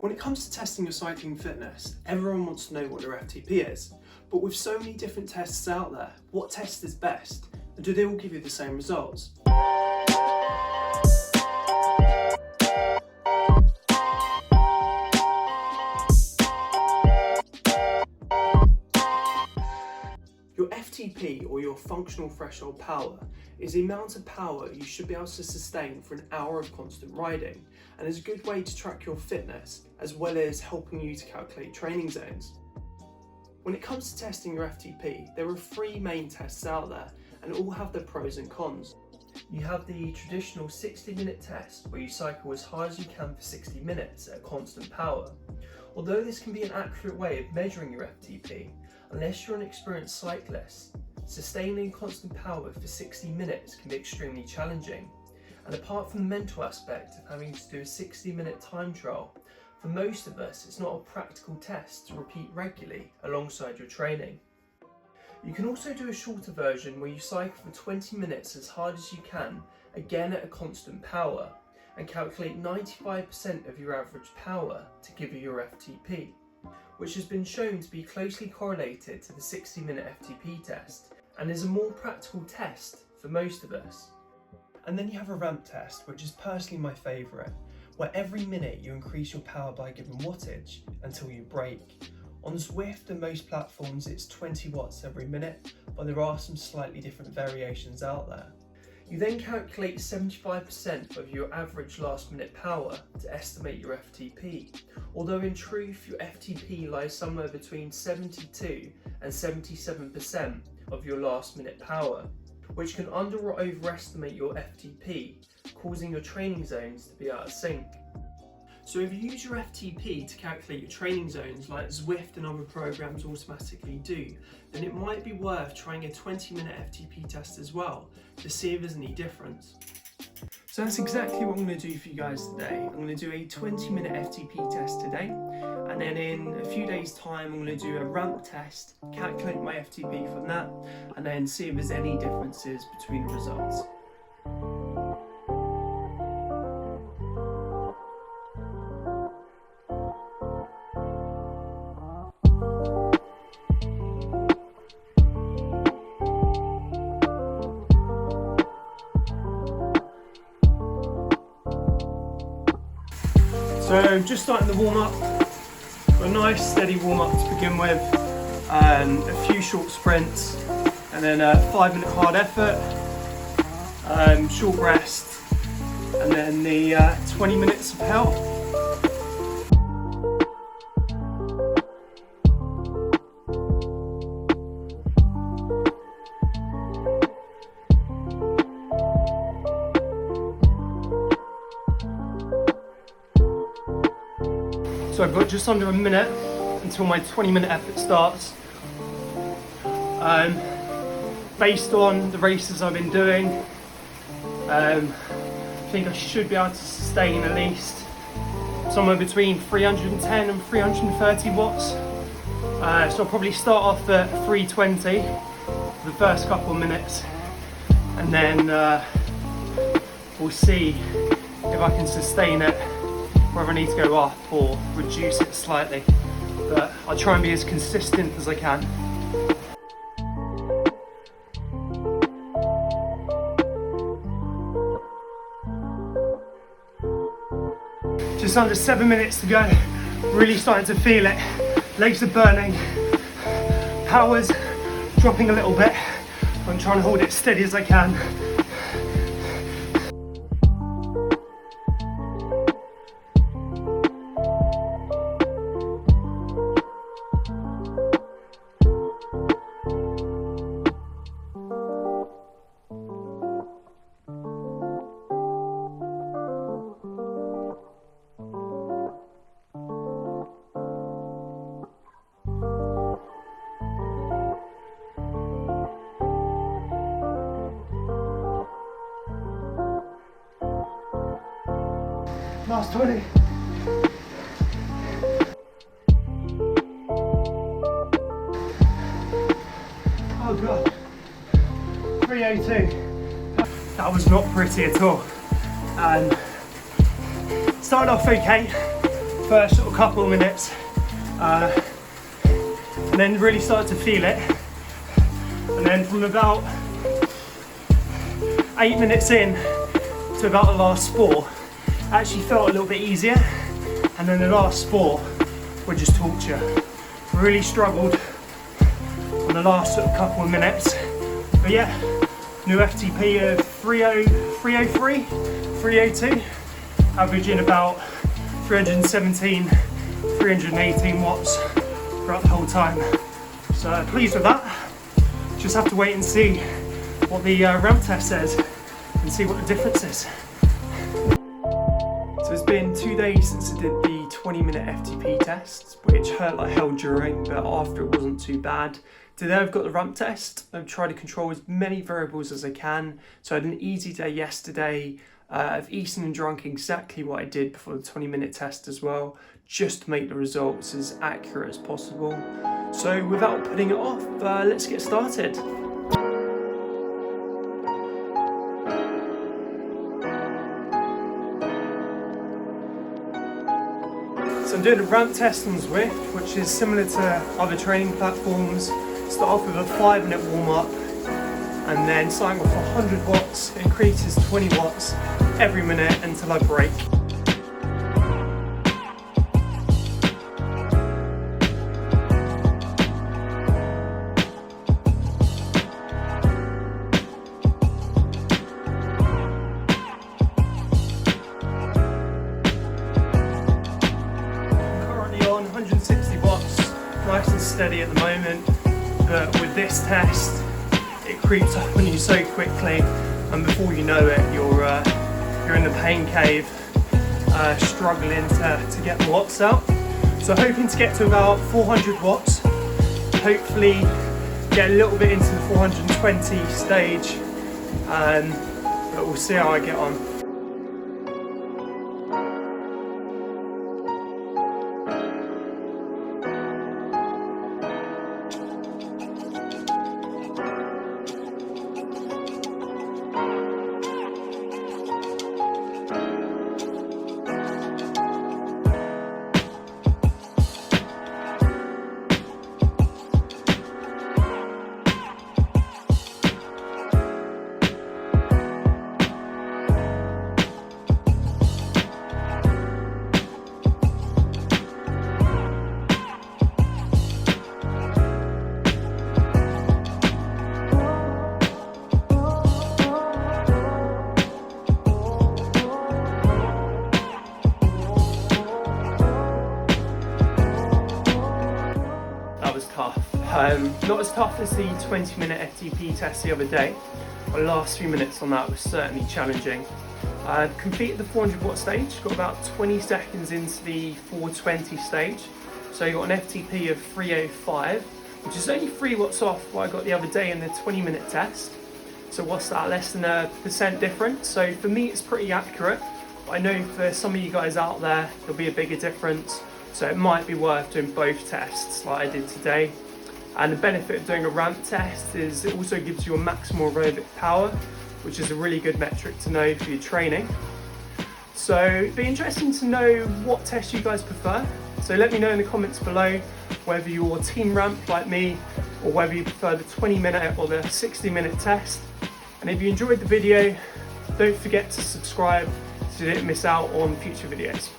When it comes to testing your cycling fitness, everyone wants to know what their FTP is. But with so many different tests out there, what test is best? And do they all give you the same results? Your FTP, or your functional threshold power, is the amount of power you should be able to sustain for an hour of constant riding, and is a good way to track your fitness, as well as helping you to calculate training zones. When it comes to testing your FTP, there are 3 main tests out there, and all have their pros and cons. You have the traditional 60-minute test, where you cycle as hard as you can for 60 minutes at constant power. Although this can be an accurate way of measuring your FTP, unless you're an experienced cyclist, sustaining constant power for 60 minutes can be extremely challenging. And apart from the mental aspect of having to do a 60-minute time trial, for most of us it's not a practical test to repeat regularly alongside your training. You can also do a shorter version where you cycle for 20 minutes as hard as you can, again at a constant power, and calculate 95% of your average power to give you your FTP, which has been shown to be closely correlated to the 60-minute FTP test, and is a more practical test for most of us. And then you have a ramp test, which is personally my favourite, where every minute you increase your power by a given wattage until you break. On Zwift and most platforms it's 20 watts every minute, but there are some slightly different variations out there. You then calculate 75% of your average last minute power to estimate your FTP, although in truth your FTP lies somewhere between 72 and 77% of your last minute power, which can under or overestimate your FTP, causing your training zones to be out of sync. So if you use your FTP to calculate your training zones like Zwift and other programs automatically do, then it might be worth trying a 20-minute FTP test as well to see if there's any difference. So that's exactly what I'm going to do for you guys today. I'm going to do a 20-minute FTP test today, and then in a few days time I'm going to do a ramp test, calculate my FTP from that, and then see if there's any differences between the results. So just starting the warm up, got a nice steady warm up to begin with, a few short sprints, and then a 5-minute hard effort, short rest, and then the 20 minutes of health. So I've got just under a minute until my 20-minute effort starts. Based on the races I've been doing, I think I should be able to sustain at least somewhere between 310 and 330 watts. So I'll probably start off at 320 for the first couple of minutes, and then we'll see if I can sustain it, whether I need to go up or reduce it slightly, but I'll try and be as consistent as I can. Just under 7 minutes to go, really starting to feel it. Legs are burning, power's dropping a little bit. I'm trying to hold it steady as I can. Last 20. Oh god. 302. That was not pretty at all. Started off okay. first sort of couple of minutes, and then really started to feel it. And then from about 8 minutes in to about the last 4, I actually felt a little bit easier. And then the last 4 were just torture. Really struggled on the last sort of couple of minutes. But yeah, new FTP of 303, 302, averaging about 317, 318 watts throughout the whole time. So pleased with that. Just have to wait and see what the ramp test says and see what the difference is. So it's been 2 days since I did the 20-minute FTP test, which hurt like hell during, but after it wasn't too bad. Today I've got the ramp test. I've tried to control as many variables as I can. So I had an easy day yesterday. I've eaten and drunk exactly what I did before the 20-minute test as well, just to make the results as accurate as possible. So without putting it off, let's get started. So I'm doing a ramp test on Zwift, which is similar to other training platforms. Start off with a 5-minute warm-up, and then starting off 100 watts, increases 20 watts every minute until I break. Currently on 160 watts, nice and steady at the moment, but with this test, it creeps up on you so quickly, and before you know it, you're in the pain cave, struggling to get the watts out. So hoping to get to about 400 watts, hopefully get a little bit into the 420 stage, but we'll see how I get on. Tough. Not as tough as the 20-minute FTP test the other day. The last few minutes on that was certainly challenging. Completed the 400 watt stage, got about 20 seconds into the 420 stage. So you got an FTP of 305, which is only 3 watts off what I got the other day in the 20-minute test. So what's that, less than 1% difference? So for me it's pretty accurate, but I know for some of you guys out there there'll be a bigger difference. So it might be worth doing both tests like I did today. And the benefit of doing a ramp test is it also gives you a maximal aerobic power, which is a really good metric to know for your training. So it'd be interesting to know what test you guys prefer. So let me know in the comments below whether you're team ramp like me, or whether you prefer the 20-minute or the 60-minute test. And if you enjoyed the video, don't forget to subscribe so you don't miss out on future videos.